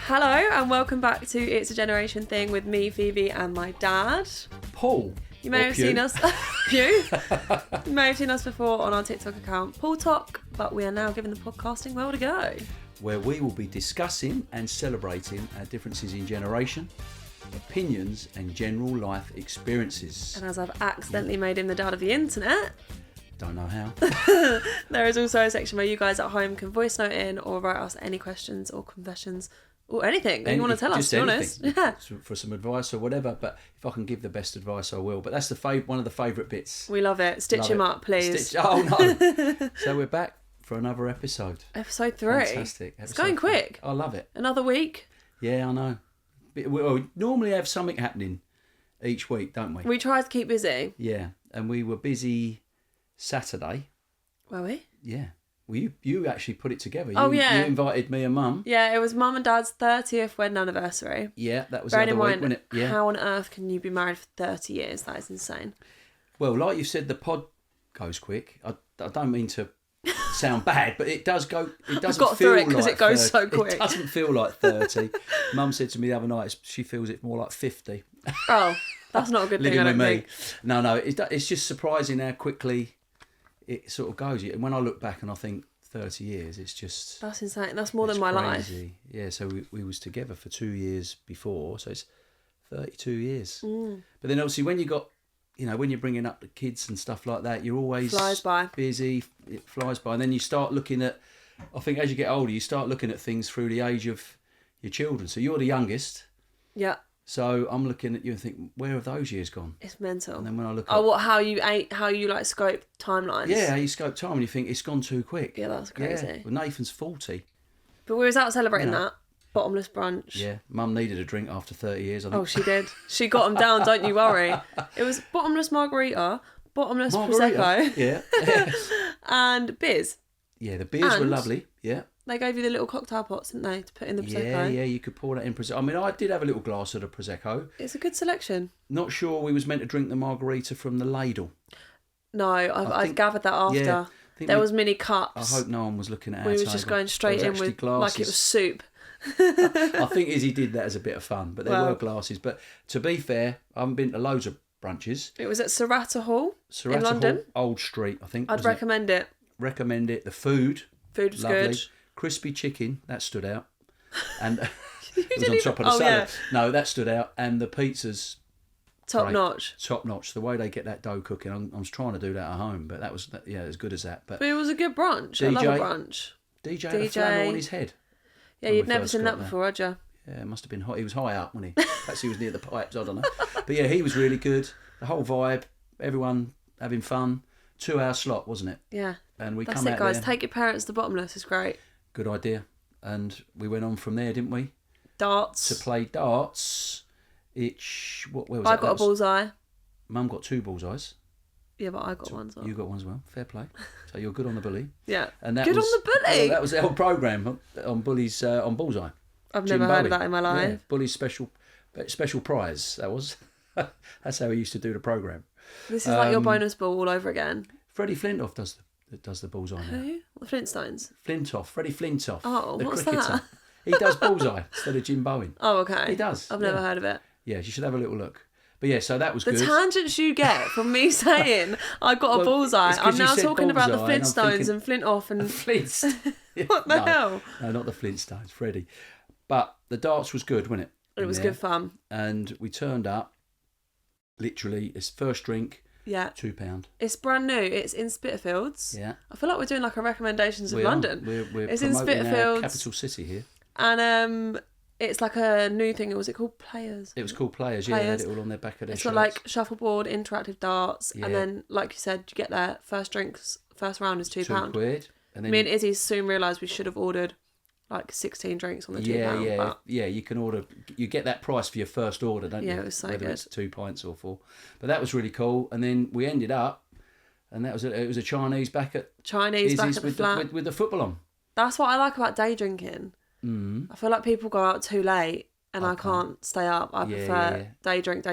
Hello and welcome back to It's a Generation Thing with me, Phoebe, and my dad. Paul. You may have seen us. Pew. You may have seen us before on our TikTok account, Puwtok, but we are now giving the podcasting world a go. Where we will be discussing and celebrating our differences in generation, opinions, and general life experiences. And as I've accidentally made him the dad of the internet, Don't know how. there is also a section where you guys at home can voice note in or write us any questions or confessions or anything you want to tell us, to be honest. Yeah. For some advice or whatever, but if I can give the best advice, I will. But that's one of the favourite bits. We love it. Stitch him up, please. Oh, no. So we're back for another episode. Episode 3. Fantastic. It's going quick. I love it. Another week. Yeah, I know. We normally have something happening each week, don't we? We try to keep busy. Yeah, and we were busy Saturday. Were we? Yeah. Well, you actually put it together. Oh, yeah. You invited me and Mum. Yeah, it was Mum and Dad's 30th wedding anniversary. Yeah, that was Bearing the other in week, wasn't it? Yeah. How on earth can you be married for 30 years? That is insane. Well, like you said, the pod goes quick. I don't mean to sound bad, but it does go. It doesn't got feel through it 'cause like it goes 30. so quick. It doesn't feel like 30. Mum said to me the other night, she feels it more like 50. Oh, that's not a good thing, Living I don't with me. think. No, it's just surprising how quickly it sort of goes. And when I look back and I think 30 years, it's just... That's insane. That's more than my crazy. life. Yeah, so we was together for 2 years before, so it's 32 years. Mm. But then obviously when you got, when you're bringing up the kids and stuff like that, you're always... Flies by. Busy, it flies by. And then you start looking at, I think as you get older, you start looking at things through the age of your children. So you're the youngest. Yeah. So I'm looking at you and think, where have those years gone? It's mental. And then when I look at... how you like scope timelines? Yeah, how you scope time and you think, it's gone too quick. Yeah, that's crazy. Yeah. Well, Nathan's 40. But we was out celebrating that. Bottomless brunch. Yeah, Mum needed a drink after 30 years, I think. Oh, she did. She got them down, don't you worry. It was bottomless margarita, bottomless Prosecco. Yeah. And beers. Yeah, the beers were lovely. Yeah. They gave you the little cocktail pots, didn't they, to put in the Prosecco? Yeah, you could pour that in Prosecco. I mean, I did have a little glass of the Prosecco. It's a good selection. Not sure we was meant to drink the margarita from the ladle. No, I've gathered that after. Yeah, there was mini cups. I hope no one was looking at our We table. was just going straight in with glasses. like it was soup. I think Izzy did that as a bit of fun, but there were glasses. But to be fair, I haven't been to loads of brunches. It was at Serrata Hall in London. Hall, Old Street, I think. I'd recommend it. Recommend it. The food was lovely. Good. Crispy chicken, that stood out. And it was on top of the salad. Yeah. No, that stood out. And the pizzas... Top notch. Top notch. The way they get that dough cooking, I was trying to do that at home, but that was as good as that. But it was a good brunch. I love a brunch. DJ had a flannel on his head. Yeah, you'd never seen that before, had you? Yeah, it must have been hot. He was high up, wasn't he? Perhaps he was near the pipes, I don't know. But yeah, he was really good. The whole vibe, everyone having fun. 2-hour slot, wasn't it? Yeah. And we That's come it, out guys. there. Take your parents to Bottomless. It's great. Good idea. And we went on from there, didn't we? Darts. To play darts. Where was I got a bullseye. Mum got 2 bullseyes. Yeah, but I got one as well. You got one as well. Fair play. So you're good on the bully. Yeah. And that good was, on the bully. Well, that was our programme on bullies on bullseye. I've never heard of that in my life. Yeah, bully's special prize. That was. That's how we used to do the programme. This is like your bonus ball all over again. Freddie Flintoff does the bullseye now. Who? The Flintstones. Flintoff. Freddie Flintoff. Oh, the what's cricketer. that? He does bullseye instead of Jim Bowen. Oh, okay. He does. I've never heard of it. Yeah, you should have a little look. But yeah, so that was good. The tangents you get from me saying I got a bullseye. I'm now talking about the Flintstones and Flintoff and Flints. What the hell? No, not the Flintstones, Freddie. But the darts was good, wasn't it? It was good fun. And we turned up. Literally, it's first drink. Yeah. £2. It's brand new. It's in Spitalfields. Yeah. I feel like we're doing like a recommendations of London. We're it's in promoting Spitalfields. Our capital city here. And it's like a new thing. Was it called Players? It was called Players. Yeah, they had it all on their back of their It's shirts. got like shuffleboard, interactive darts, Yeah. and then like you said, you get there. First round is £2. £2. And then me and Izzy soon realised we should have ordered like 16 drinks on the £2. Yeah. You can order. You get that price for your first order, don't you? Yeah, it was so Whether good. it's 2 pints or 4. But that was really cool. And then we ended up, and it was a Chinese back at Izzy's the flat with the football on. That's what I like about day drinking. Mm. I feel like people go out too late and I can't stay up. I prefer day drink,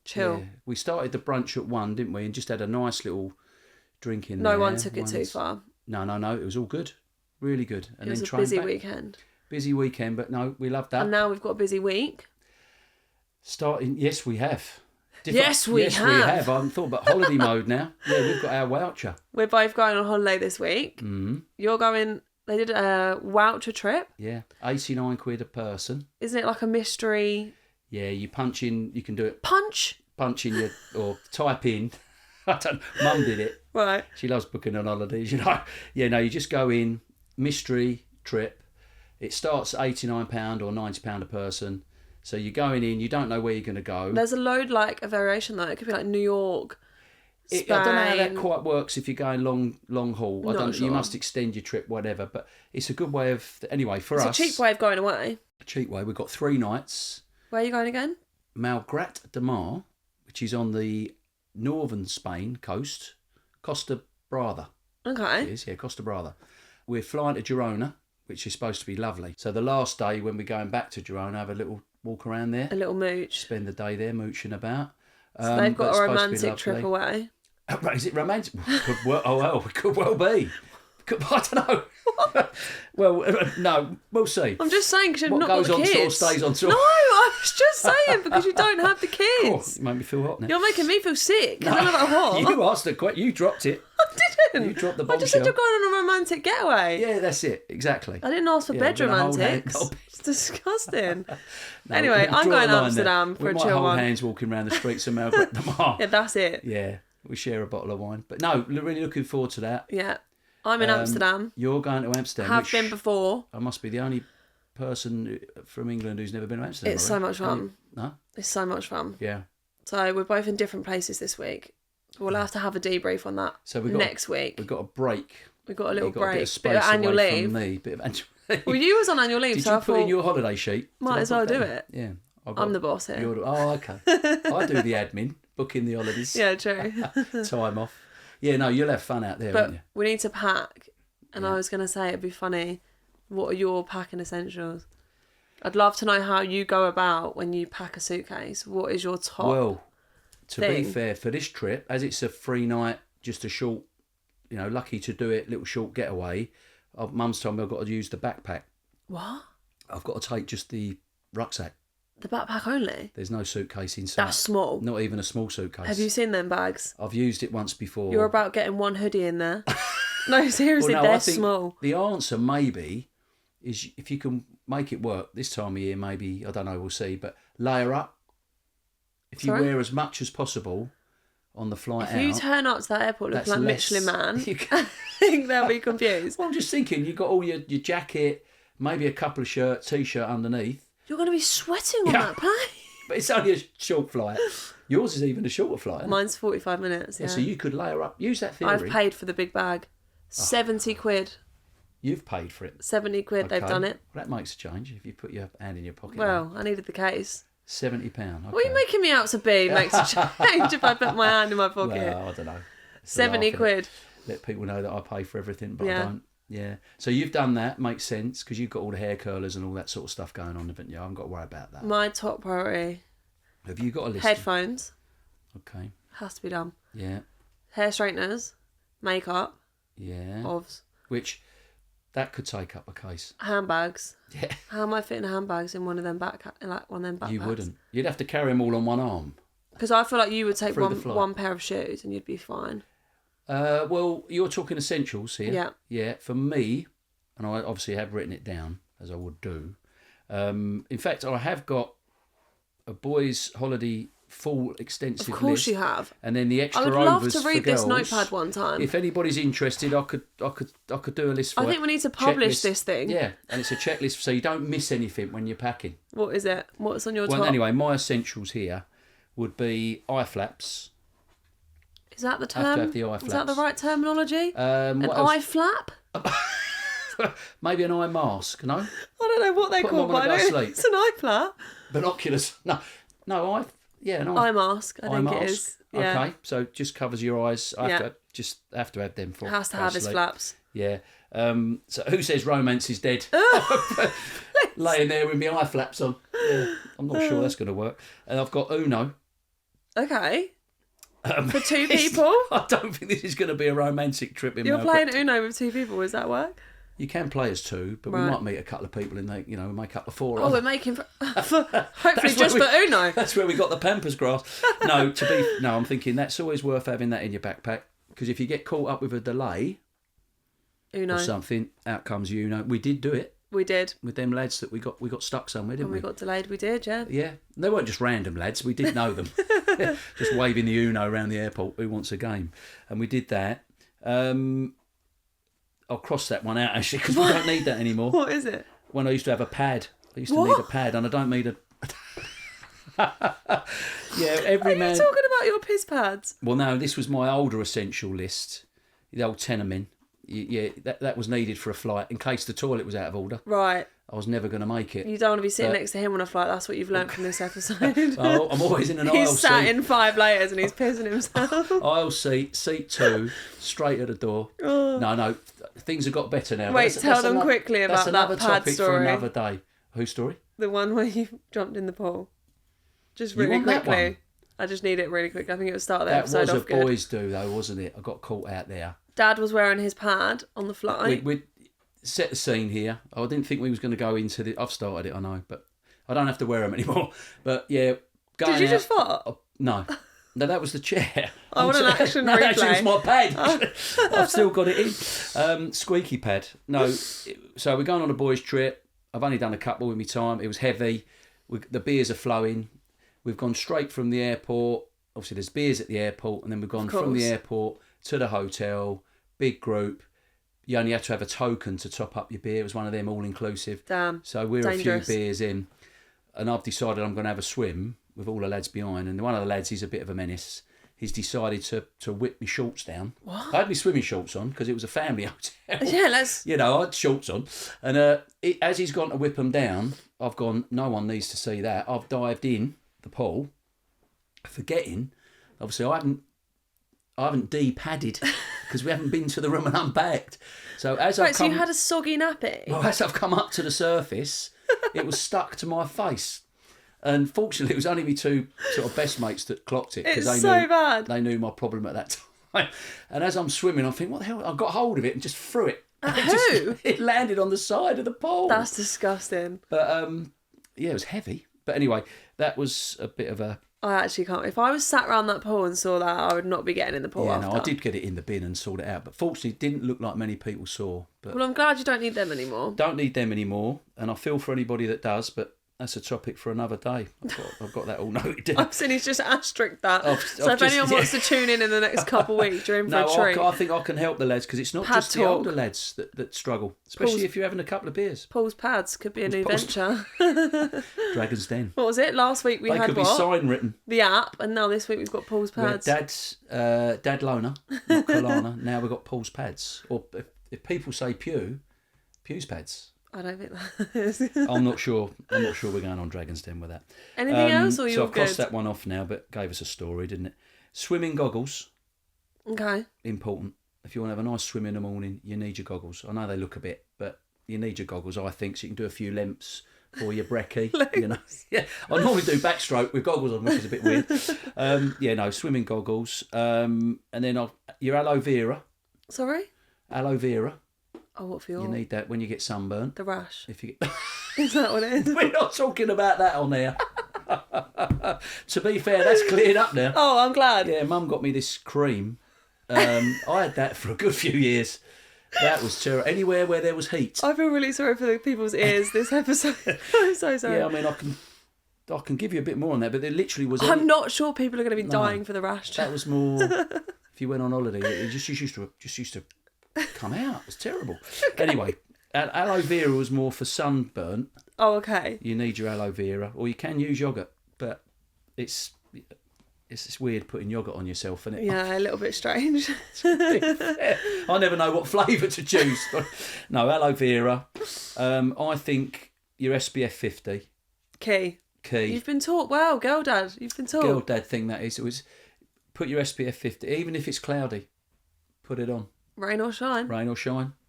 chill. Yeah. We started the brunch at 1, didn't we? And just had a nice little drink in No there. one took it too far. No. It was all good. Really good. And it was then a busy weekend. busy weekend, but no, we love that. And now we've got a busy week. Yes, we have. Yes, we have. I haven't thought about holiday mode now. Yeah, we've got our Wowcher. We're both going on holiday this week. Mm-hmm. You're going... They did a Wowcher trip. Yeah, 89 quid a person. Isn't it like a mystery? Yeah, you punch in, you can do it. Punch in or type in. Mum did it. Right. She loves booking on holidays, you know. Yeah, no, you just go in, mystery trip. It starts at £89 or £90 a person. So you're going in, you don't know where you're going to go. There's a load like a variation though. It could be like New York, Spain. I don't know how that quite works if you're going long haul. Not sure. You must extend your trip, whatever. But it's a good way of... Anyway, for us... It's a cheap way of going away. A cheap way. We've got 3 nights. Where are you going again? Malgrat de Mar, which is on the northern Spain coast. Costa Brava. Okay. It is, yeah, Costa Brava. We're flying to Girona, which is supposed to be lovely. So the last day when we're going back to Girona, have a little walk around there. A little mooch. Spend the day there mooching about. So they've got a romantic trip away. Is it romantic? It could well be. I don't know. Well, no, we'll see. I'm just saying because you've not goes got the on kids. tour stays on tour. No, I was just saying because you don't have the kids. Oh, you made me feel hot now. You're making me feel sick. No, I don't know about hot. You asked the question. You dropped it. I didn't. You dropped the I bombshell. just said you're going on a romantic getaway. Yeah, that's it. Exactly. I didn't ask for bed romantics. It's disgusting. No, anyway, I'm going to Amsterdam for a chill one. We might hold hands walking around the streets of Malgrat de Mar. Yeah, that's it. Yeah, we share a bottle of wine. But no, really looking forward to that. Yeah. I'm in Amsterdam. You're going to Amsterdam. Have been before. I must be the only person from England who's never been to Amsterdam. It's so much fun. No? It's so much fun. Yeah. So we're both in different places this week. We'll have to have a debrief on that next week. We've got a break. We've got a little break. Bit of annual leave. Bit of annual leave. Well, you was on annual leave, Did so you I put thought... in your holiday sheet? Might as well do it. Yeah. I'm the boss here. Oh, okay. I do the admin, booking the holidays. Yeah, true. Time off. Yeah, no, you'll have fun out there, won't you? We need to pack. And I was going to say, it'd be funny, what are your packing essentials? I'd love to know how you go about when you pack a suitcase. What is your top Well, to thing? be fair, for this trip, as it's a free night, just a short, lucky to do it, little short getaway, Mum's told me I've got to use the backpack. What? I've got to take just the rucksack. The backpack only? There's no suitcase inside. That's small. Not even a small suitcase. Have you seen them bags? I've used it once before. You're about getting one hoodie in there. No, seriously, I they're think small. The answer maybe is if you can make it work this time of year, maybe, I don't know, we'll see, but layer up. If you wear as much as possible on the flight out. If you turn up to that airport looking like Michelin Man, I think they'll be confused. Well, I'm just thinking, you've got all your jacket, maybe a couple of t-shirt underneath. You're going to be sweating on that plane. But it's only a short flight. Yours is even a shorter flight, isn't it? Mine's 45 minutes, yeah. So you could layer up. Use that theory. I've paid for the big bag. 70 quid. You've paid for it. 70 quid, they've done it. Well, that makes a change if you put your hand in your pocket. Well, I needed the case. £70. Okay. What are you making me out to be? Makes a change if I put my hand in my pocket. Well, I don't know. 70 quid. Let people know that I pay for everything, but I don't. Yeah. So you've done that. Makes sense because you've got all the hair curlers and all that sort of stuff going on, haven't you? I haven't got to worry about that. My top priority. Have you got a list? Headphones. Okay. Has to be done. Yeah. Hair straighteners. Makeup. Yeah. Ovs. Which, that could take up a case. Handbags. Yeah. How am I fitting handbags in one of them backpacks? You wouldn't. You'd have to carry them all on one arm. Because I feel like you would take Through the flight. one pair of shoes and you'd be fine. Well, you're talking essentials here. Yeah. Yeah. For me, and I obviously have written it down, as I would do. In fact, I have got a boys' holiday full extensive list. Of course you have. And then the extra I would love overs to for read this girls. notepad one time. If anybody's interested, I could do a list for I think we need to publish this thing. Yeah, and it's a checklist so you don't miss anything when you're packing. What is it? What's on your top? Well, anyway, my essentials here would be eye flaps. Is that the term? Have to have the eye Is that the flaps. right terminology? An eye flap? Maybe an eye mask, no? I don't know what they Put 'em call, on when but I I go to know sleep. it's an eye flap. Binoculars. No, an Eye mask, I think mask. it is. Yeah. Okay, so just covers your eyes. I have to have them for. Has to have his flaps. Yeah. So who says romance is dead? Laying there with my eye flaps on. Yeah, I'm not sure that's going to work. And I've got Uno. Okay. For two people? I don't think this is going to be a romantic trip in You're Melbourne. playing Uno with two people, does that work? You can play as two, but we might meet a couple of people and they, make up the four. Oh, we're making hopefully just for Uno. That's where we got the pampas grass. No, I'm thinking that's always worth having that in your backpack, because if you get caught up with a delay Uno or something, out comes Uno. We did do it. We did. With them lads that we got stuck somewhere, didn't we? When we got delayed, we did, yeah. Yeah. They weren't just random lads. We did know them. Just waving the Uno around the airport. Who wants a game? And we did that. I'll cross that one out, actually, because we don't need that anymore. What is it? When I used to have a pad. I used to need a pad, and I don't need a... Yeah, every man... Are you talking about your piss pads? Well, no, this was my older essential list. The old Tenormin. Yeah, that was needed for a flight in case the toilet was out of order. Right. I was never going to make it. You don't want to be sitting next to him on a flight. That's what you've learnt from this episode. Oh, I'm always in an aisle seat. He's sat in 5 layers and he's pissing himself. Aisle seat 2, straight at the door. Oh. No, things have got better now. Wait, tell them quickly about that pad topic story. For another day. Whose story? The one where you jumped in the pool. Just really quickly. I just need it really quick. I think it was start of the episode off good. That was a boys' do though, wasn't it? I got caught out there. Dad was wearing his pad on the flight. We set the scene here. I didn't think we was going to go into the... I've started it, I know, but I don't have to wear them anymore. But yeah, Did you just fart? No, that was the chair. I want an action replay. Actually, it's my pad. I've still got it in. Squeaky pad. No, so we're going on a boys' trip. I've only done a couple in my time. It was heavy. The beers are flowing. We've gone straight from the airport. Obviously, there's beers at the airport, and then we've gone from the airport to the hotel. Big group. You only had to have a token to top up your beer. It was one of them all-inclusive. Damn. So we're dangerous. A few beers in, and I've decided I'm going to have a swim with all the lads behind. And one of the lads, he's a bit of a menace. He's decided to whip me shorts down. What? I had my swimming shorts on because it was a family hotel. Yeah, let's... I had shorts on. And as he's gone to whip them down, I've gone, no one needs to see that. I've dived in the pool, forgetting, obviously I haven't de-padded because we haven't been to the room and unpacked. So so you had a soggy nappy? Well, as I've come up to the surface, it was stuck to my face. And fortunately, it was only my 2 sort of best mates that clocked it. It's so bad. They knew my problem at that time. And as I'm swimming, I think, what the hell? I got hold of it and just threw it. It landed on the side of the pool. That's disgusting. But yeah, it was heavy. But anyway, that was a bit of a... I actually can't. If I was sat around that pool and saw that, I would not be getting in the pool after. No, I did get it in the bin and sort it out. But fortunately, it didn't look like many people saw. But well, I'm glad you don't need them anymore. Don't need them anymore. And I feel for anybody that does, but that's a topic for another day. I've got that all noted down. I've seen he's just asterisked that. If anyone wants to tune in the next couple of weeks, you're in for a treat. I think I can help the lads because it's not just the older lads that struggle, especially if you're having a couple of beers. Paul's Pads could be a new venture. Dragon's Den. What was it? Last week we had could be sign written. The app, and now this week we've got Paul's Pads. Dad Loner, not Kalana. Now we've got Paul's Pads. Or if people say Pew's Pads. I don't think that is. I'm not sure we're going on Dragon's Den with that. Anything else, or you're so I've crossed good? that one off now, but gave us a story, didn't it? Swimming goggles. Okay. Important. If you want to have a nice swim in the morning, you need your goggles. I know they look a bit, but you need your goggles, I think, so you can do a few lemps for your brekkie. Yeah. I normally do backstroke with goggles on, which is a bit weird. Swimming goggles. And then your aloe vera. Sorry? Aloe vera. Oh, what for your... You need that when you get sunburnt. The rash. If you get... Is that what it is? We're not talking about that on there. To be fair, that's cleared up now. Oh, I'm glad. Yeah, Mum got me this cream. I had that for a good few years. That was terrible. Anywhere where there was heat. I feel really sorry for the people's ears this episode. I'm so sorry. Yeah, I mean, I can give you a bit more on that, but there literally was... I'm not sure people are going to be dying for the rash. That was more... If you went on holiday, it just used to come out. It was terrible. Anyway, aloe vera was more for sunburnt. Oh, okay. You need your aloe vera, or you can use yogurt, but it's weird putting yogurt on yourself, isn't it? Yeah, a little bit strange. I never know what flavour to choose. No, aloe vera. I think your SPF 50. Key. You've been taught well, girl dad. You've been taught. Girl dad thing that is. It was put your SPF 50, even if it's cloudy. Put it on. Rain or shine.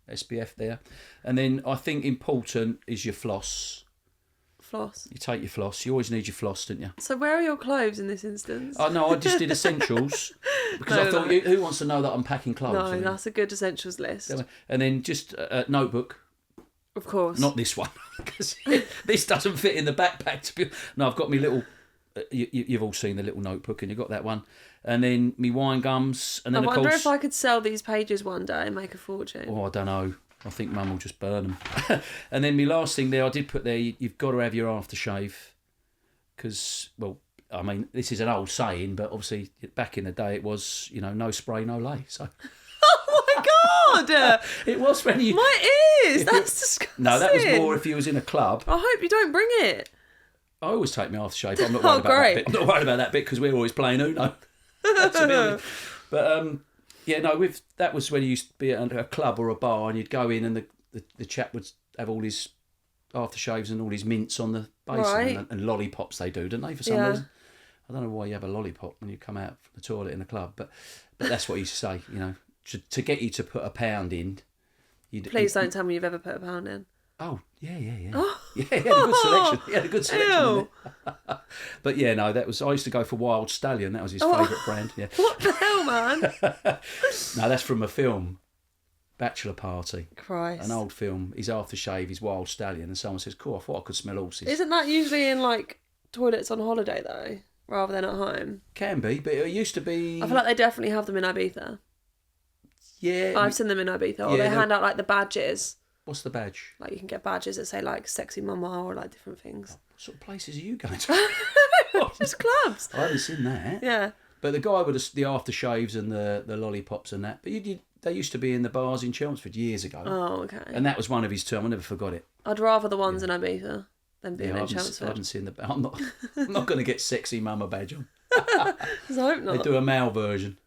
SPF there. And then I think important is your floss. floss. You take your floss. You always need your floss, don't you? So where are your clothes in this instance? Oh, no, I just did essentials because I thought, who wants to know that I'm packing clothes? No, that's a good essentials list. And then just a notebook. Of course. Not this one, because this doesn't fit in the backpack. No, I've got my little... You've all seen the little notebook, and you've got that one. And then me wine gums. And then, I wonder if I could sell these pages one day and make a fortune. Oh, I don't know. I think Mum will just burn them. And then my last thing there, I did put there, you've got to have your aftershave. Because, well, I mean, this is an old saying, but obviously back in the day it was, no spray, no lay. So... Oh my God! It was when you... My ears! That's disgusting. No, that was more if you was in a club. I hope you don't bring it. I always take my aftershave. I'm not worried about that bit. I'm not worried about that bit because we're always playing Uno. But that was when you used to be at a club or a bar and you'd go in and the chap would have all his aftershaves and all his mints on the basin and lollipops they do, don't they? For some reason, I don't know why you have a lollipop when you come out from the toilet in a club, but that's what he used to say. To get you to put a pound in. Please don't tell me you've ever put a pound in. Oh, yeah. Oh. Yeah, he had a good selection. He had a good selection. But yeah, no, I used to go for Wild Stallion. That was his favourite brand. Yeah. What the hell, man? No, that's from a film, Bachelor Party. Christ. An old film. His aftershave is Wild Stallion, and someone says, cool, I thought I could smell horses. Isn't that usually in, toilets on holiday, though, rather than at home? Can be, but it used to be... I feel like they definitely have them in Ibiza. Yeah. I've seen them in Ibiza, or they hand out, the badges. What's the badge? You can get badges that say, sexy mama or, different things. What sort of places are you going to? Just clubs. I haven't seen that. Yeah. But the guy with the aftershaves and the lollipops and that, but they used to be in the bars in Chelmsford years ago. Oh, okay. And that was one of his two. I never forgot it. I'd rather the ones in Ibiza than being in Chelmsford. I haven't seen I'm not going to get sexy mama badge on. I hope not. They do a male version.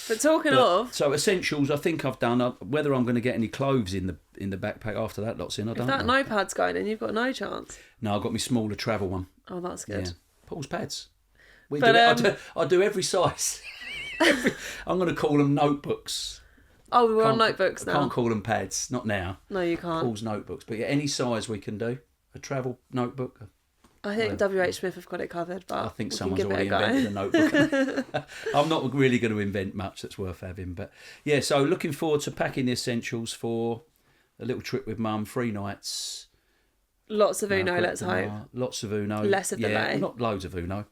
But talking of... So essentials, I think I've done. Whether I'm going to get any clothes in the backpack after that lot's in, I don't know. If that notepad's going in, you've got no chance. No, I've got my smaller travel one. Oh, that's good. Yeah. Paul's pads. I do every size. I'm going to call them notebooks. Oh, we're on notebooks now. I can't call them pads. Not now. No, you can't. Paul's notebooks. But yeah, any size we can do. A travel notebook. I think W.H. Smith have got it covered, but I think someone's already invented a notebook. I'm not really going to invent much that's worth having. But yeah, so looking forward to packing the essentials for a little trip with Mum, 3 nights. Lots of Uno, let's hope. Lots of Uno. Less of the lay. Not loads of Uno.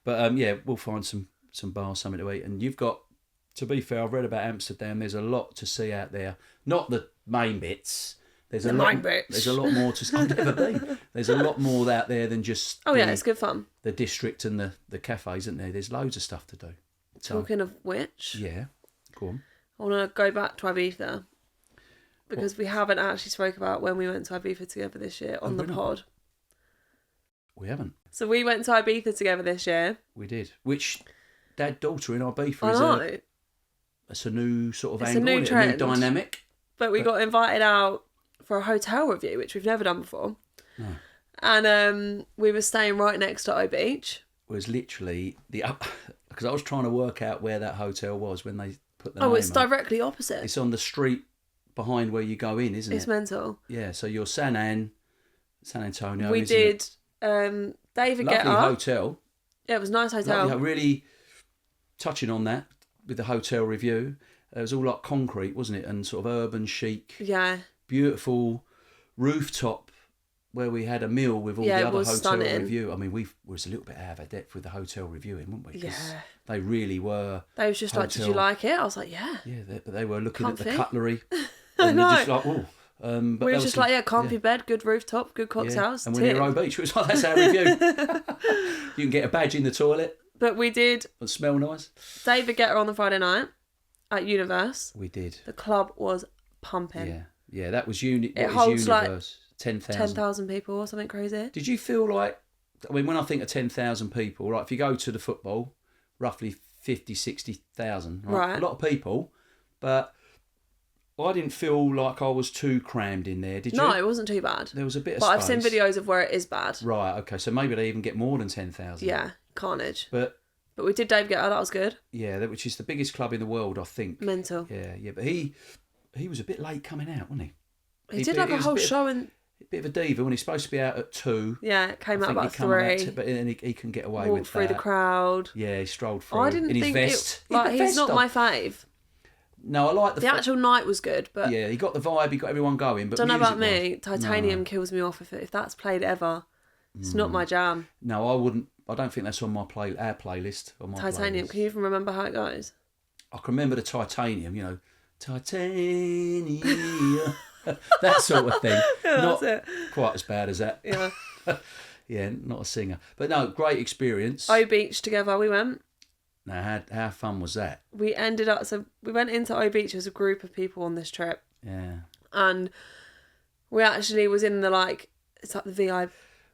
But we'll find some bars, something to eat. And you've got, to be fair, I've read about Amsterdam. There's a lot to see out there. Not the main bits. There's a lot more to... I've never been. There's a lot more out there than just... it's good fun. The district and the cafes, isn't there? There's loads of stuff to do. Talking of which... Yeah, go on. I want to go back to Ibiza. Because we haven't actually spoke about when we went to Ibiza together this year on the pod. We haven't. So we went to Ibiza together this year. We did. Which dad-daughter in Ibiza is it's a new sort of angle. It's a new trend. A new dynamic. But we got invited out for a hotel review, which we've never done before. No. And we were staying right next to O Beach. It was literally because I was trying to work out where that hotel was when they put the name it's directly opposite. It's on the street behind where you go in, isn't it? It's mental. Yeah, so you're San Antonio. We did David Guetta. Lovely hotel. Yeah, it was a nice hotel. Lovely, really touching on that with the hotel review. It was all like concrete, wasn't it? And sort of urban chic. Yeah. Beautiful rooftop where we had a meal with all the other hotel stunning. review. I mean, we was a little bit out of our depth with the hotel reviewing, weren't we? Yeah. They really were. They was just like, did you like it? I was like, yeah. Yeah, but they were looking comfy. At the cutlery. I know. Just like, oh. But we were just like, comfy bed, good rooftop, good cocktails. And we're near O Beach. It was like, that's our review. You can get a badge in the toilet. But we did. And smell nice. David Guetta on the Friday night at Universe. We did. The club was pumping. Yeah. Yeah, that was It holds Universe. 10,000. 10,000 people or something crazy. Did you feel like, when I think of 10,000 people, right, if you go to the football, roughly 50, 60,000, right? A lot of people, but I didn't feel like I was too crammed in there, did you? No, it wasn't too bad. There was a bit of space. But I've seen videos of where it is bad. Right, okay, so maybe they even get more than 10,000. Yeah, carnage. But we did Dave Guetta, that was good. Yeah, which is the biggest club in the world, I think. Mental. Yeah, but he was a bit late coming out, wasn't he? He did like a whole show and bit of a diva when he's supposed to be out at 2. Yeah, it came I out think about he come out 3. but then he can get away Walked with through that. the crowd. Yeah, he strolled through I didn't in his think vest. it... Like, he's not my fave. No, I like the actual night was good, but yeah, he got the vibe, he got everyone going. But don't know about music-wise, me. Titanium kills me off if that's played ever. It's not my jam. No, I wouldn't. I don't think that's on our playlist. On my Titanium. playlist. Can you even remember how it goes? I can remember the Titanium. You know, Titanium, that sort of thing. Yeah, not that's it. quite as bad as that. Yeah. Yeah, not a singer, but no, great experience. O Beach together. We went. Now, how fun was that? We ended up. So we went into O Beach as a group of people on this trip. Yeah. And we actually was in the it's like the VIP.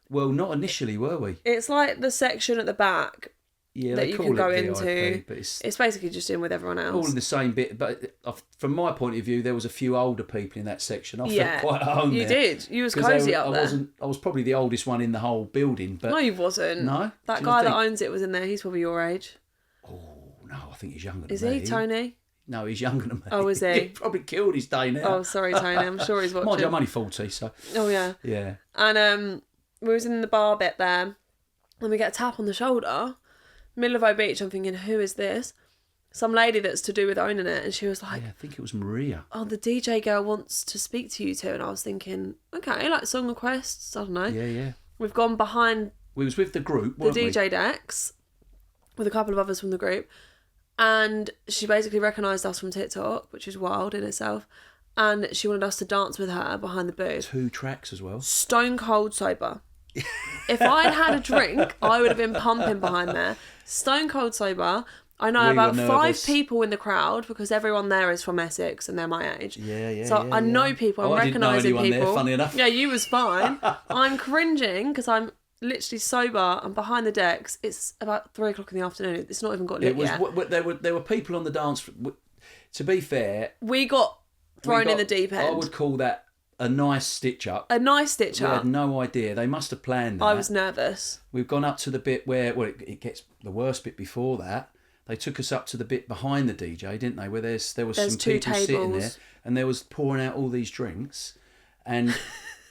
Well, not initially, were we? It's like the section at the back that you can go into. But it's basically just in with everyone else. All in the same bit. But from my point of view, there was a few older people in that section. I felt quite at home you there. You did. You was cosy up there. I was probably the oldest one in the whole building. But no, you wasn't. No? That guy that owns it was in there. He's probably your age. Oh, no, I think he's younger than me. Is he, Tony? No, he's younger than me. Oh, is he? He probably killed his day now. Oh, sorry, Tony. I'm sure he's watching. Mind you, I'm only 40, so... Oh, yeah. Yeah. And we was in the bar bit there, and we get a tap on the shoulder. Middle of O Beach, I'm thinking, who is this? Some lady that's to do with owning it, and she was like... Yeah, I think it was Maria. Oh, the DJ girl wants to speak to you two. And I was thinking, okay, like song requests, I don't know. Yeah, yeah. We've gone behind... We was with the group, the DJ decks, with a couple of others from the group. And she basically recognised us from TikTok, which is wild in itself. And she wanted us to dance with her behind the booth. 2 tracks as well. Stone cold sober. If I'd had a drink, I would have been pumping behind there. Stone cold sober. I know about 5 people in the crowd because everyone there is from Essex and they're my age. Yeah, yeah. So I know people. I'm recognising people. There, funny enough. Yeah, you was fine. I'm cringing because I'm literally sober. I'm behind the decks. It's about 3:00 in the afternoon. It's not even got lit yet. There were people on the dance floor. To be fair, we got thrown in the deep end. I would call that a nice stitch up. A nice stitch up. We had no idea. They must have planned that. I was nervous. We've gone up to the bit where, it gets the worst bit before that. They took us up to the bit behind the DJ, didn't they? Where there was some people sitting there, and there was pouring out all these drinks. And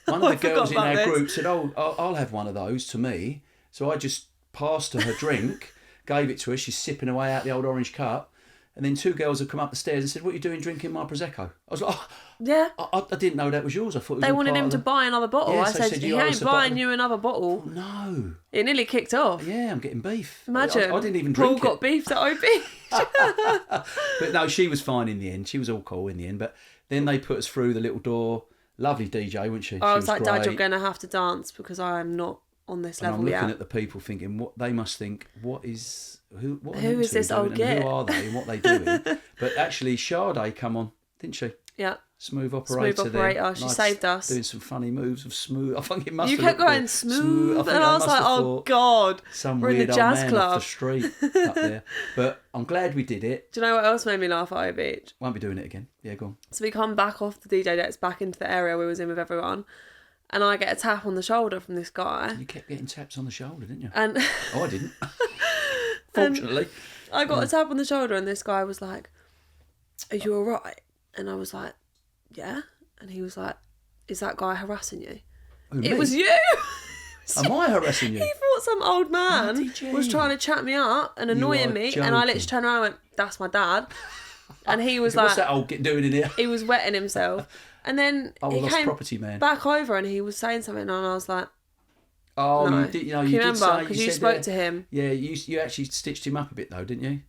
one of the girls in our group said, "Oh, I'll have one of those," to me. So I just passed her drink, gave it to her. She's sipping away out the old orange cup. And then 2 girls have come up the stairs and said, "What are you doing drinking my Prosecco?" I was like, "Oh, yeah. I didn't know that was yours. I thought it was they wanted him to buy another bottle." Yeah, I so said, he ain't buying you another bottle. Oh, no. It nearly kicked off. Yeah, I'm getting beef. Imagine. I didn't even drink Paul got beefed at OB. But no, she was fine in the end. She was all cool in the end. But then they put us through the little door. Lovely DJ, wasn't she? I was like, great. "Dad, you're going to have to dance because I am not on this level yet." I'm yet." looking at the people thinking, what they must think, who is this old git? Who are they and what they doing? But actually, Sade come on, didn't she? Yeah. Smooth operator. There. She saved us. Doing some funny moves of smooth. I think it must. You kept going smooth, and I was like, "Oh God, we're in the jazz club off the street up there." But I'm glad we did it. Do you know what else made me laugh at O Beach? Won't be doing it again. Yeah, go on. So we come back off the DJ decks back into the area we was in with everyone, and I get a tap on the shoulder from this guy. You kept getting taps on the shoulder, didn't you? And oh, I didn't. Fortunately, I got a tap on the shoulder, and this guy was like, "Are you all right?" And I was like, "Yeah." And he was like, "Is that guy harassing you?" Me? It was you. Am I harassing you? He thought some old man was trying to chat me up and annoying me, joking. and I literally turned around and went, "That's my dad." And he was like, "What's that old git doing in here?" He was wetting himself, and then he lost came property man back over, and he was saying something, and I was like, "Oh, no." you did. Can you remember? Because you spoke to him. Yeah, you actually stitched him up a bit though, didn't you?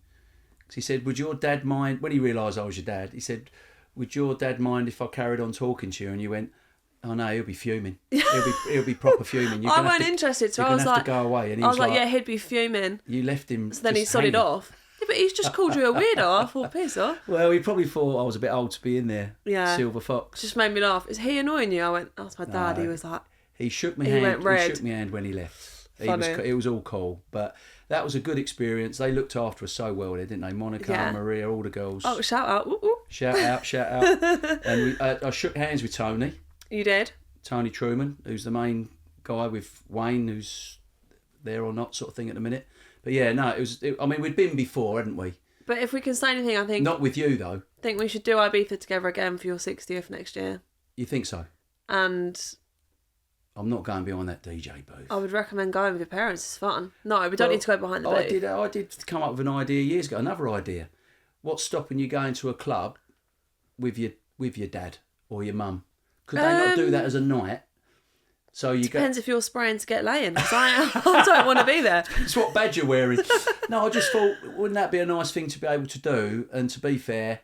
Because he said, "Would your dad mind?" When he realised I was your dad, he said, "Would your dad mind if I carried on talking to you?" And you went, "Oh no, he'll be fuming. He'll be proper fuming." I wasn't interested, so I was like, to go away. And he I was like, "Yeah, he'd be fuming." You left him. So then he sodded off. Yeah, but he's just called you a weirdo. I thought, piss off. Well, he probably thought I was a bit old to be in there. Yeah. Silver Fox. Just made me laugh. Is he annoying you? I went, "That's my dad." No. He was like, he shook me he hand. went red. He shook my hand when he left. Funny. It was all cool, but that was a good experience. They looked after us so well, didn't they? Monica, Maria, all the girls. "Oh, shout out. Ooh, ooh." Shout out. And I shook hands with Tony. You did? Tony Truman, who's the main guy with Wayne, who's there or not sort of thing at the minute. But yeah, no, I mean, we'd been before, hadn't we? But if we can say anything, I think... Not with you, though. I think we should do Ibiza together again for your 60th next year. You think so? And I'm not going behind that DJ booth. I would recommend going with your parents. It's fun. No, we don't need to go behind the booth. I did come up with an idea years ago. Another idea. What's stopping you going to a club with your dad or your mum? Could they not do that as a night? So you depends if you're spraying to get laying. Because I don't want to be there. It's what badge you're wearing. No, I just thought, wouldn't that be a nice thing to be able to do? And to be fair,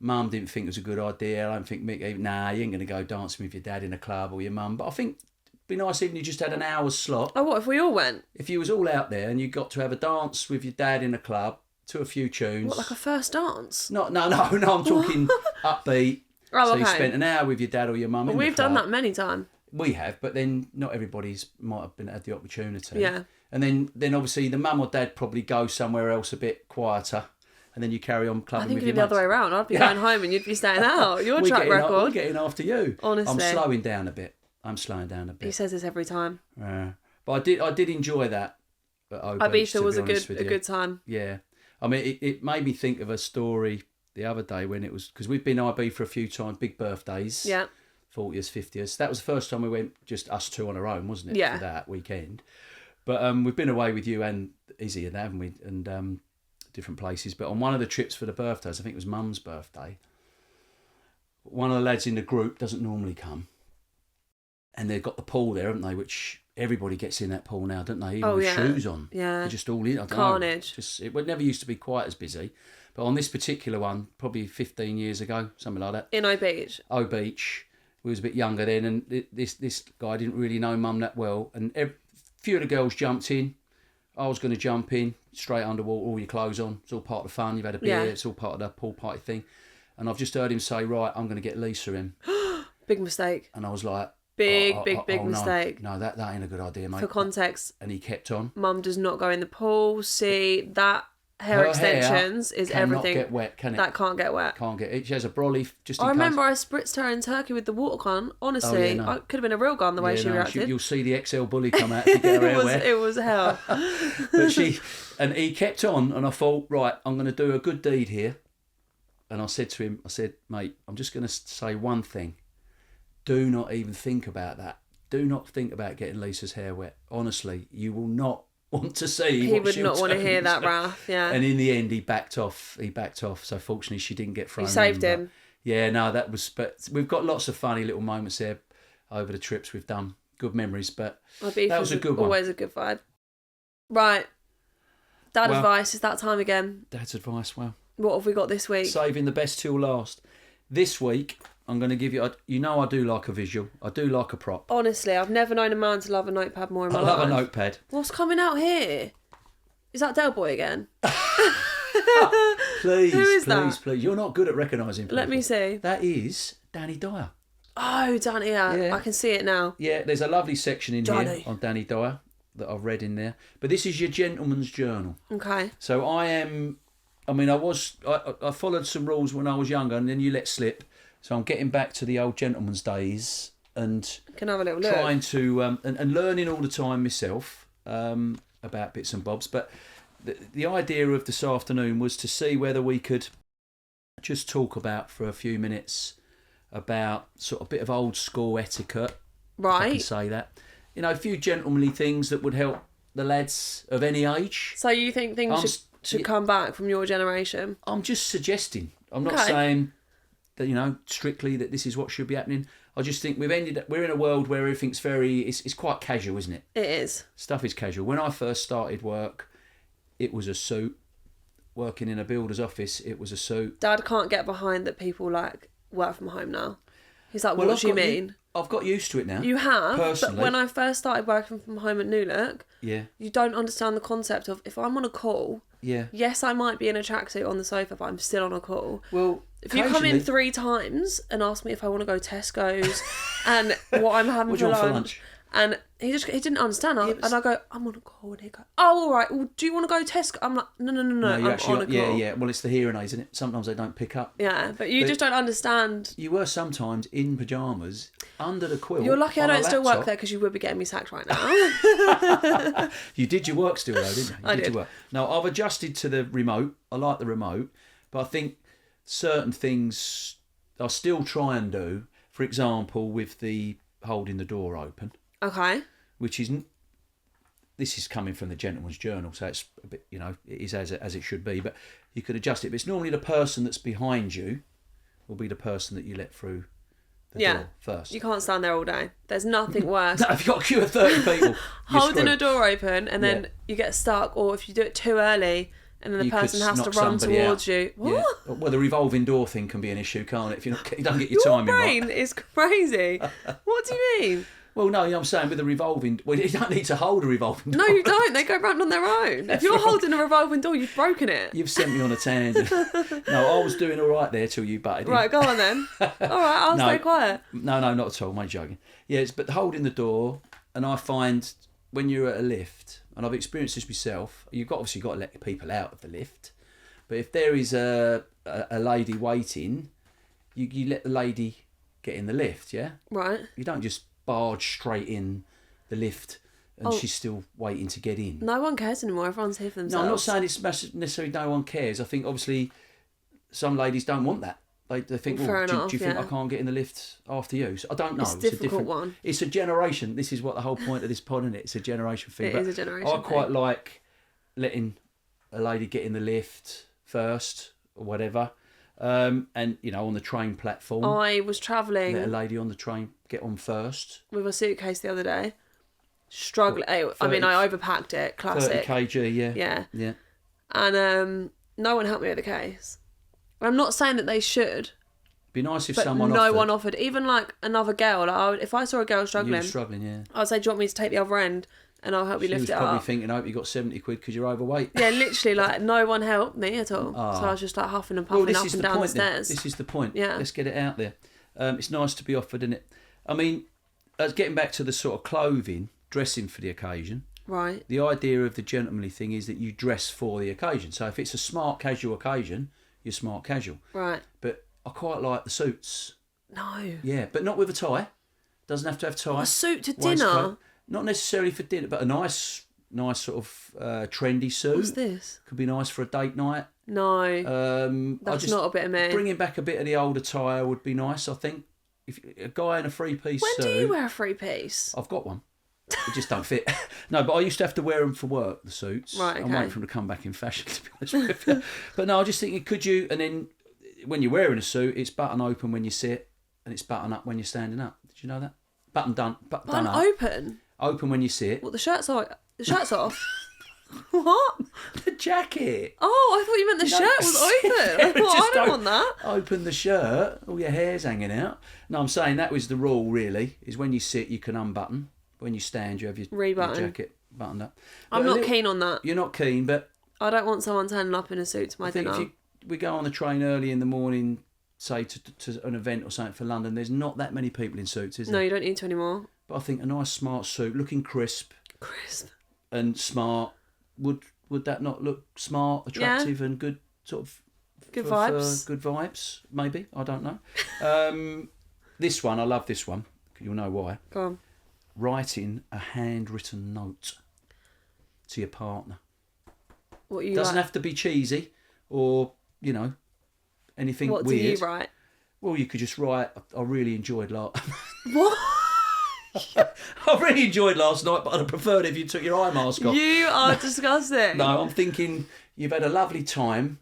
Mum didn't think it was a good idea. I don't think Mick, you ain't going to go dancing with your dad in a club or your mum. But I think it'd be nice even if you just had an hour's slot. Oh, what if we all went? If you was all out there and you got to have a dance with your dad in a club to a few tunes. What, like a first dance? No, I'm talking upbeat. Oh, so okay. you spent an hour with your dad or your mum in the club. We've done that many times. We have, but then not everybody's might have had the opportunity. Yeah. And then obviously the mum or dad probably go somewhere else a bit quieter, and then you carry on clubbing with your mates. I think it'd be the other way around. I'd be going home and you'd be staying out. Your track record. We're getting after you. Honestly. I'm slowing down a bit. He says this every time. But I did enjoy that at Ibiza was a good time. Yeah. I mean, it made me think of a story the other day when it was, because we've been Ibiza for a few times, big birthdays. Yeah. 40th, 50th. That was the first time we went, just us two on our own, wasn't it? Yeah. For that weekend. But we've been away with you and Izzy and that, haven't we? And different places. But on one of the trips for the birthdays, I think it was Mum's birthday, one of the lads in the group doesn't normally come. And they've got the pool there, haven't they? Which everybody gets in that pool now, don't they? Even with shoes on. Yeah. They're just all in. I don't Carnage. know. It never used to be quite as busy. But on this particular one, probably 15 years ago, something like that. In O Beach. O Beach. We was a bit younger then, and this guy didn't really know Mum that well. And a few of the girls jumped in. I was going to jump in, straight underwater, all your clothes on. It's all part of the fun. You've had a beer. Yeah. It's all part of the pool party thing. And I've just heard him say, right, I'm going to get Lisa in. Big mistake. And I was like... Big mistake. No, that ain't a good idea, mate. For context. And he kept on. Mum does not go in the pool. See, that... Her extensions is everything. Cannot get wet, can it? That can't get wet. Can't get it. She has a brolly just in case. I remember I spritzed her in Turkey with the water gun. Honestly, it could have been a real gun the way she reacted. You'll see the XL bully come out to get her hair wet. It was hell. But he kept on, and I thought, right, I'm going to do a good deed here. And I said to him, mate, I'm just going to say one thing. Do not even think about that. Do not think about getting Lisa's hair wet. Honestly, you will not want to see. He would not want to hear that, Ralph. Yeah. And in the end, he backed off. So fortunately, she didn't get thrown. You saved him. Yeah, no, that was. But we've got lots of funny little moments there over the trips we've done. Good memories, but that was a good one. Always a good vibe. Right. Advice. It's that time again. Dad's advice. Well, what have we got this week? Saving the best till last. This week, I'm going to give you... I do like a visual. I do like a prop. Honestly, I've never known a man to love a notepad more in my life. I love a notepad. What's coming out here? Is that Del Boy again? Please, Who is that? Please. You're not good at recognising people. Let me see. That is Danny Dyer. Oh, Danny, yeah. I can see it now. Yeah, there's a lovely section in here on Danny Dyer that I've read in there. But this is your gentleman's journal. Okay. So I followed some rules when I was younger, and then you let slip. So I'm getting back to the old gentleman's days and can have a little look. Trying to and learning all the time myself about bits and bobs. But the idea of this afternoon was to see whether we could just talk about for a few minutes about sort of a bit of old school etiquette. Right. If I can say that. A few gentlemanly things that would help the lads of any age. So you think things should come back from your generation? I'm just suggesting. I'm not saying that, strictly that this is what should be happening. I just think we're in a world where everything's it's quite casual, isn't it? It is. Stuff is casual. When I first started work, it was a suit. Working in a builder's office, it was a suit. Dad can't get behind that people work from home now. He's like, what do you mean? I've got used to it now. You have, personally. But when I first started working from home at New Look, you don't understand the concept of if I'm on a call. Yeah. Yes, I might be in a tracksuit on the sofa, but I'm still on a call. Well, if you come in 3 times and ask me if I want to go Tesco's and what I'm having for lunch, and he didn't understand. And I go, I'm on a call, and he go, oh, all right. Well, do you want to go Tesco? I'm like, no. I'm on a call. Yeah. Well, it's the hearing aids, isn't it? Sometimes they don't pick up. Yeah, but you just don't understand. You were sometimes in pyjamas under the quilt. You're lucky I don't still work there because you would be getting me sacked right now. You did your work still though, didn't you? I did. Your work. Now I've adjusted to the remote. I like the remote, but I think certain things I still try and do. For example, with the holding the door open. Okay. Which is... This is coming from the Gentleman's Journal, so it's a bit, it is as it should be, but you could adjust it. But it's normally the person that's behind you will be the person that you let through the door first. You can't stand there all day. There's nothing worse. No, if you've got a queue of 30 people, holding a door open and then you get stuck, or if you do it too early and then the person has to run towards you. What? Yeah. Well, the revolving door thing can be an issue, can't it? If you don't get your timing right. Your brain is crazy. What do you mean? Well, no, I'm saying with a revolving... Well, you don't need to hold a revolving door. No, you don't. They go round on their own. If you're holding a revolving door, you've broken it. You've sent me on a tangent. No, I was doing all right there till you butted in. Right, go on then. All right, I'll stay quiet. No, not at all. I'm joking. Yes, but holding the door, and I find when you're at a lift, and I've experienced this myself, you've obviously got to let people out of the lift, but if there is a lady waiting, you let the lady get in the lift, yeah? Right. You don't just barge straight in the lift and she's still waiting to get in. No one cares anymore. Everyone's here for themselves. No, I'm not saying it's necessarily no one cares. I think obviously some ladies don't want that. They think, well, do you think I can't get in the lift after you? So I don't know. It's a difficult one. It's a generation. This is what the whole point of this pod, isn't it? It's a generation thing. It is a generation thing. I quite like letting a lady get in the lift first or whatever. And, on the train platform. I was travelling... Let a lady on the train get on first. With a suitcase the other day. Struggling. I overpacked it. Classic. 30 kg, yeah. Yeah. And no one helped me with the case. I'm not saying that they should. Be nice if but someone no offered. one offered. Even like another girl. Like if I saw a girl struggling... You were struggling, yeah. I'd say, do you want me to take the other end? And I'll help you lift it up. She was probably thinking, I hope you got 70 quid because you're overweight. Yeah, literally, like, no one helped me at all. So I was just, like, huffing and puffing up and down the stairs. This is the point. Yeah. Let's get it out there. It's nice to be offered, isn't it? I mean, getting back to the sort of clothing, dressing for the occasion. Right. The idea of the gentlemanly thing is that you dress for the occasion. So if it's a smart casual occasion, you're smart casual. Right. But I quite like the suits. No. Yeah, but not with a tie. Doesn't have to have tie. A suit to dinner? Not necessarily for dinner, but a nice sort of trendy suit. What's this? Could be nice for a date night. No. That's not a bit of me. Bringing back a bit of the old attire would be nice, I think. If a guy in a three-piece suit... When do you wear a three-piece? I've got one. It just don't fit. No, but I used to have to wear them for work, the suits. Right, okay. I'm waiting for them to come back in fashion, to be honest with you. But no, I just think, could you... And then when you're wearing a suit, it's button open when you sit and it's button up when you're standing up. Did you know that? Button done up. Open? Open when you sit. What, the shirt's off? The shirt's off? What? The jacket. Oh, I thought you meant the shirt was open. I don't want that. Open the shirt, all your hair's hanging out. No, I'm saying that was the rule, really, is when you sit, you can unbutton. When you stand, you have your jacket buttoned up. I'm not keen on that. You're not keen, but... I don't want someone turning up in a suit to my dinner. If we go on the train early in the morning, say to an event or something for London, there's not that many people in suits, is there? No, you don't need to anymore. But I think a nice smart suit, looking crisp and smart, would that not look smart, attractive and good sort of... Good vibes. Good vibes, maybe. I don't know. This one, I love this one. You'll know why. Go on. Writing a handwritten note to your partner. What you Doesn't have to be cheesy or, anything weird. What do you write? Well, you could just write, I really enjoyed last... What? I really enjoyed last night, but I'd have preferred if you took your eye mask off. You are disgusting. No, I'm thinking you've had a lovely time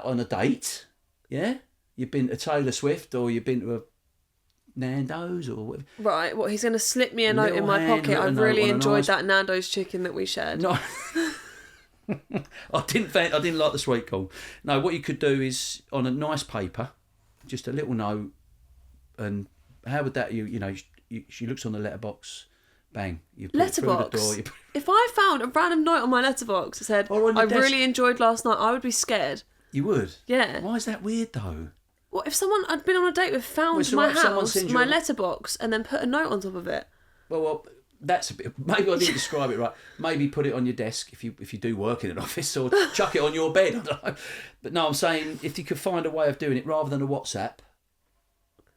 on a date, yeah? You've been to Taylor Swift or you've been to a Nando's or whatever. Right, he's going to slip me a note in my pocket. I really enjoyed that Nando's chicken that we shared. No, I didn't like the sweet corn. No, what you could do is on a nice paper, just a little note, and how would that she looks on the letterbox, bang, you put letterbox. It through the door. If I found a random note on my letterbox that said, "I really enjoyed last night," I would be scared. You would? Yeah. Why is that weird though? What if someone I'd been on a date with found my house, my letterbox, and then put a note on top of it? Well, that's a bit. Maybe I didn't describe it right. Maybe put it on your desk if you do work in an office, or chuck it on your bed. I don't know. But no, I'm saying if you could find a way of doing it rather than a WhatsApp,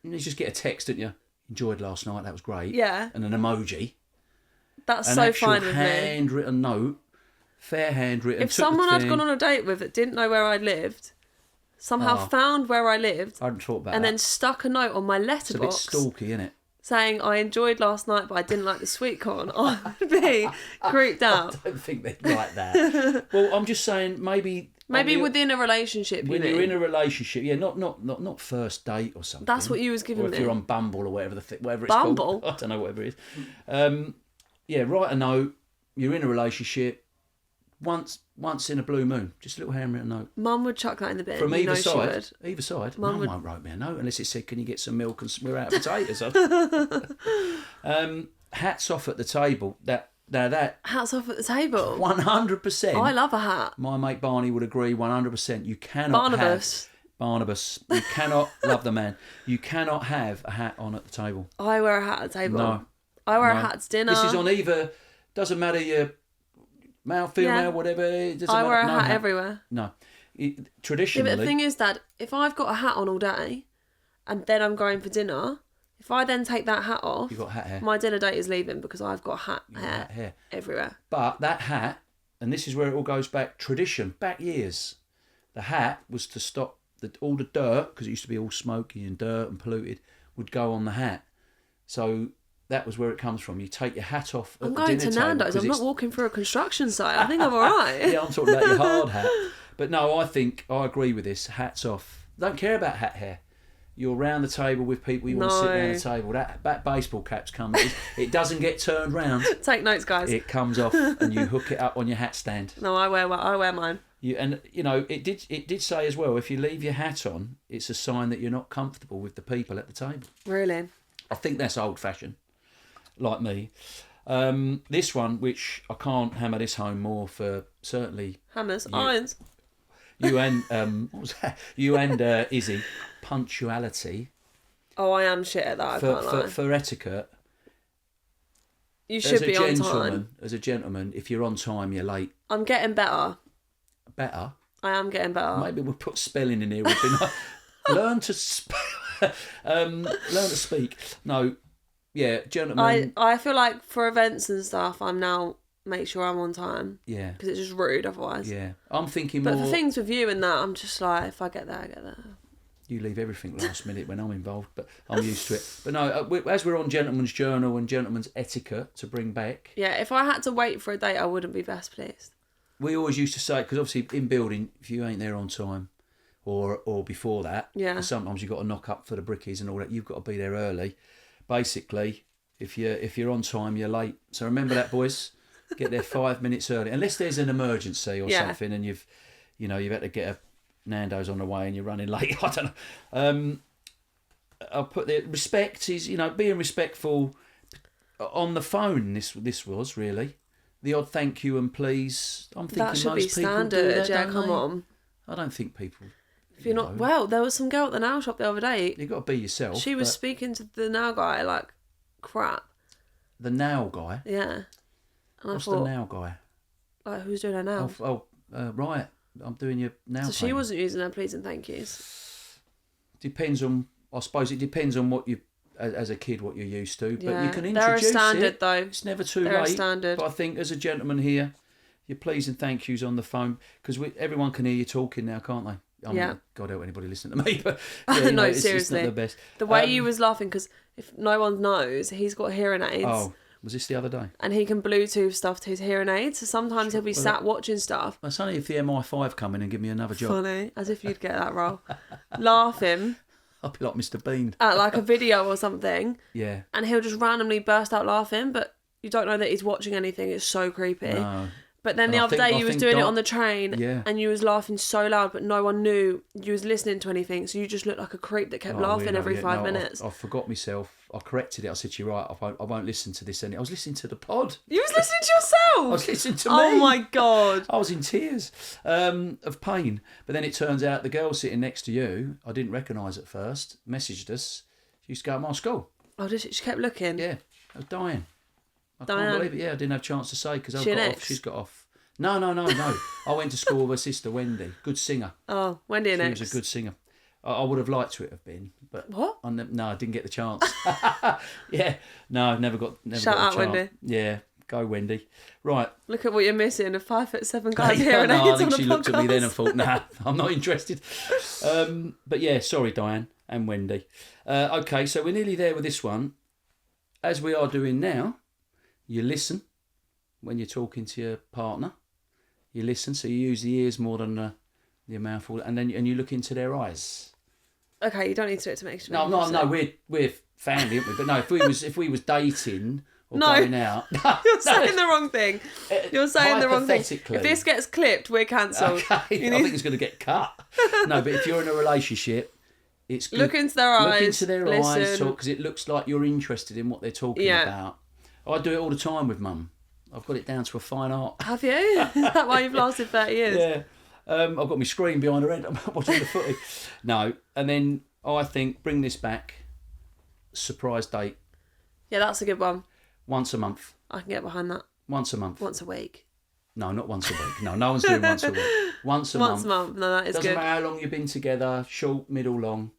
you just get a text, don't you? Enjoyed last night. That was great. Yeah. And an emoji. That's so fine with me. Handwritten note, fair handwritten. If someone I'd gone on a date with that didn't know where I lived, somehow found where I lived, I hadn't thought about and that. then stuck a note on my letterbox. It's a bit stalky, isn't it? saying, I enjoyed last night, but I didn't like the sweet corn, I would be creeped out. I don't think they'd like that. Well, I'm just saying maybe within a relationship, when you're in a relationship, not first date or something. That's what you was giving me. Or if you're on Bumble or whatever whatever it's Bumble? called. I don't know, whatever it is. Write a note. You're in a relationship. Once in a blue moon, just a little handwritten note. Mum would chuck that in the bin. From either side. Either side. Mum won't write me a note unless it said, "Can you get some milk and we're out of potatoes?" Hats off at the table. That hats off at the table. 100%. I love a hat. My mate Barney would agree 100%. You cannot Barnabas. You cannot love the man. You cannot have a hat on at the table. I wear a hat at the table. No. I wear a hat to dinner. This is on either. Doesn't matter your male, female, whatever. It doesn't I wear matter. a hat everywhere. No. Traditionally. Yeah, but the thing is, Dad, if I've got a hat on all day and then I'm going for dinner, if I then take that hat off, you've got hat hair. My dinner date is leaving because I've got hat hair everywhere. But that hat, and this is where it all goes back, tradition, back years. The hat was to stop all the dirt, because it used to be all smoky and dirt and polluted, would go on the hat. So that was where it comes from. You take your hat off at I'm the going dinner to Nando's. I'm not walking through a construction site. I think I'm all right. Yeah, I'm talking about your hard hat. But no, I agree with this. Hats off. Don't care about hat hair. You're around the table with people. You want to sit around the table. That baseball cap's coming. It doesn't get turned round. Take notes, guys. It comes off, and you hook it up on your hat stand. No, I wear mine. It did say as well, if you leave your hat on, it's a sign that you're not comfortable with the people at the table. Really? I think that's old-fashioned, like me. This one, which I can't hammer this home more for certainly. Hammers, irons. You and what was that? You and Izzy, punctuality. Oh, I am shit at that. I can't lie. For etiquette. You should be on time. As a gentleman, if you're on time, you're late. I'm getting better. Better? I am getting better. Maybe we'll put spelling in here. Learn to learn to speak. No, yeah, gentlemen. I feel like for events and stuff, I'm now make sure I'm on time. Yeah. Because it's just rude otherwise. Yeah. I'm thinking more. But for things with you and that, I'm just like, if I get there, I get there. You leave everything last minute when I'm involved, but I'm used to it. But no, as we're on Gentleman's Journal and Gentleman's Etiquette to bring back. Yeah, if I had to wait for a date, I wouldn't be best pleased. We always used to say, because obviously in building, if you ain't there on time or before that, sometimes you've got to knock up for the brickies and all that, you've got to be there early. Basically, if you're on time, you're late. So remember that, boys. Get there 5 minutes early, unless there's an emergency or something, and you've had to get a Nando's on the way and you're running late. I don't know. I'll put the respect is being respectful on the phone. This was really the odd thank you and please. I'm thinking that should most be people standard. do that, Yeah, don't come they? on. I don't think people. If you're not well, there was some girl at the nail shop the other day. You got to be yourself. She was speaking to the nail guy like crap. The nail guy. Yeah. And what's the nail guy? Like who's doing her nails? Right. I'm doing your nail. So she wasn't using her please and thank yous. Depends on. I suppose it depends on what you, as a kid, what you're used to. But you can introduce they're a standard it. Though. It's never too they're late. A standard. But I think as a gentleman here, your please and thank yous on the phone, because everyone can hear you talking now, can't they? God help anybody listening to me, but no, seriously, it's not the best. The way you was laughing, because if no one knows, he's got hearing aids. Oh. Was this the other day? And he can Bluetooth stuff to his hearing aids, so sometimes he'll be sat watching stuff. That's only if the MI5 come in and give me another job. Funny, as if you'd get that role. Laughing. I'll be like Mr. Bean. At like a video or something. Yeah. And he'll just randomly burst out laughing, but you don't know that he's watching anything. It's so creepy. No. But then the other day you was doing it on the train and you was laughing so loud, but no one knew you was listening to anything, so you just looked like a creep that kept laughing every 5 minutes. I forgot myself. I corrected it. I said, "You're right. I won't listen to this." I was listening to the pod. You was listening to yourself? I was listening to me. Oh my God. I was in tears of pain. But then it turns out the girl sitting next to you, I didn't recognise at first, messaged us. She used to go to my school. Oh, she kept looking? Yeah. I was dying. I can't believe it. Yeah, I didn't have a chance to say because she's got off. No. I went to school with her sister, Wendy. Good singer. Oh, Wendy and X. She was a good singer. I would have liked to have been, but what? I didn't get the chance. Yeah, no, never got Shout got out, a chance. Wendy. Yeah, go Wendy. Right. Look at what you're missing, a 5'7" guy hearing aids on the podcast. I think she looked at me then and thought, nah, I'm not interested. But yeah, sorry, Diane and Wendy. Okay, so we're nearly there with this one. as we are doing now, you listen when you're talking to your partner. You listen, so you use the ears more than the mouthful, and you look into their eyes. Okay, you don't need to do it to make sure. No, we're family, aren't we? But no, if we was dating or going out, you're saying the wrong thing. You're saying the wrong thing. If this gets clipped, we're cancelled. Okay, I think it's going to get cut. No, but if you're in a relationship, it's good. Look into their eyes. Look into their eyes, talk, because it looks like you're interested in what they're talking about. I do it all the time with Mum. I've got it down to a fine art. Have you? Is that why you've lasted 30 years? Yeah. I've got my screen behind her head. I'm watching the footy. No, and then I think bring this back. Surprise date. Yeah, that's a good one. Once a month. I can get behind that. Once a month. Once a week. No, not once a week. No one's doing once a week. Once a month. Once a month. No, that is Doesn't good. matter how long you've been together, short, middle, long.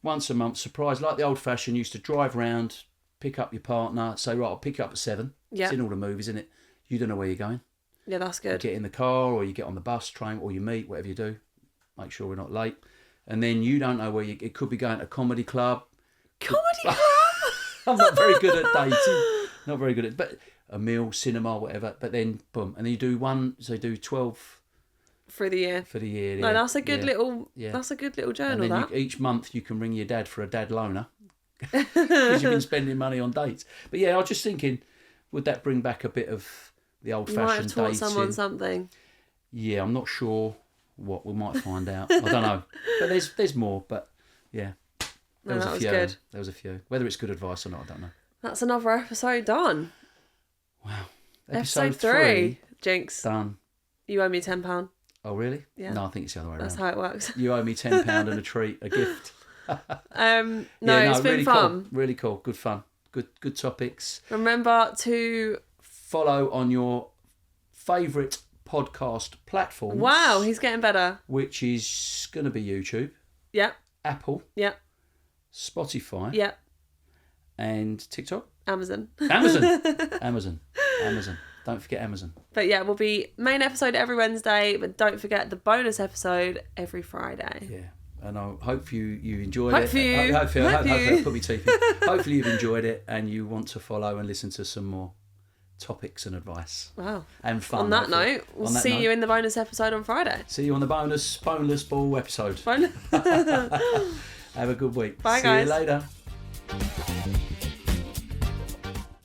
Once a month, surprise, like the old fashioned used to drive round, pick up your partner, say, right, I'll pick you up at 7. Yeah. It's in all the movies, isn't it? You don't know where you're going. Yeah, that's good. You get in the car, or you get on the bus, train, or you meet, whatever you do. Make sure we're not late. And then you don't know where it could be going to a comedy club. Comedy club? I'm not very good at dating. Not very good at, but a meal, cinema, whatever. But then, boom. And then you do one, so you do 12 for the year. For the year, no, that's a good little. Yeah. That's a good little journal. And then each month you can ring your dad for a dad loaner because you've been spending money on dates. But yeah, I was just thinking, would that bring back a bit of the old-fashioned dating? Might have taught someone something. Yeah, I'm not sure what we might find out. I don't know, but there's more. But yeah, there was a few. Good. There was a few. Whether it's good advice or not, I don't know. That's another episode done. Wow. Episode 3. Jinx. Done. You owe me £10. Oh, really? Yeah. No, I think it's the other way around. That's how it works. You owe me £10 and a treat, a gift. It's been really fun. Cool. Really cool. Good fun. Good topics. Remember to follow on your favourite podcast platforms. Wow, he's getting better. Which is going to be YouTube. Yep. Apple. Yep. Spotify. Yep. And TikTok. Amazon. Don't forget Amazon. But yeah, we'll be main episode every Wednesday, but don't forget the bonus episode every Friday. Yeah. And I hope you enjoyed it. Hopefully I put my teeth in. Hopefully you've enjoyed it and you want to follow and listen to some more topics and advice. Wow. And fun. On that note, we'll see you in the bonus episode on Friday. See you on the boneless ball episode. Have a good week. Bye, See guys. you later.